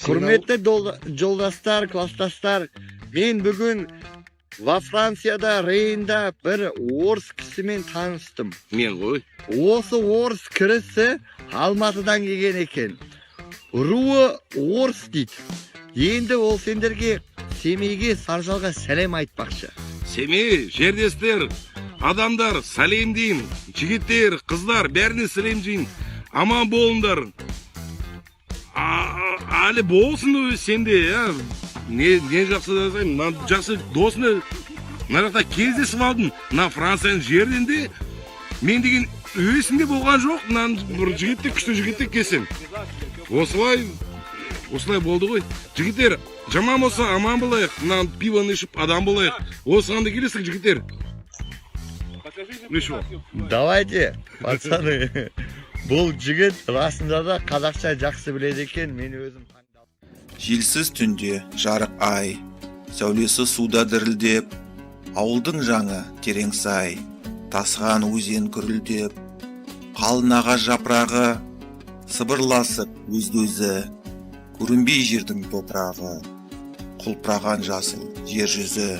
Құрметті жолдастар, класстастар, мен бүгін Францияда, Рейнда бір орыс кісімен таныстым. Мен ғой. Осы орыс кірісі Алматыдан келген екен. Руы орыс дейді. Енді ол сендерге Семейге, Саржалға сәлем айтпақшы. Семей, жердестер, адамдар, сәлем дейін. Жігіттер, қыздар, бәріне сәлем дейін. Аман болыңдар. Әлі болсын сенде, я. Не жақсы дасайым, жақсы досыны мына жақта кездесіп алдым. Мына Францияның жерінде мен деген өйісінде болған жоқ. Бір жігітті, күшті жігітті кесем. Осылай болды ғой. Жігіттер, жаман болса аман болайық. Мына пивоны ішіп адам болайық. Осыған да келесік, жігіттер. Давайте, пацаны. Бұл жігіт расында да қазақша жақсы біледі екен, мен өзім таңдалдым. Желсіз түнде жарық ай, сәулесі суда дірілдеп, ауылдың жаңы терең сай, тасыған өзен күрілдеп, қалың ағаш жапырағы, сыбырласып өзді-өзі, көрінбей жердің топырағы, құлпыраған жасыл жер жүзі.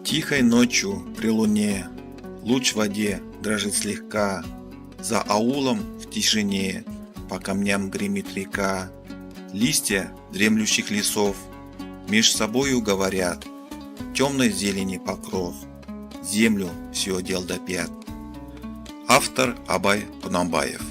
Тихой ночью при луне луч в воде дрожит слегка, за аулом в тишине по камням гремит река. Листья дремлющих лесов меж собою говорят, темной зелени покров, землю все одел до пят. Автор Абай Кунамбаев.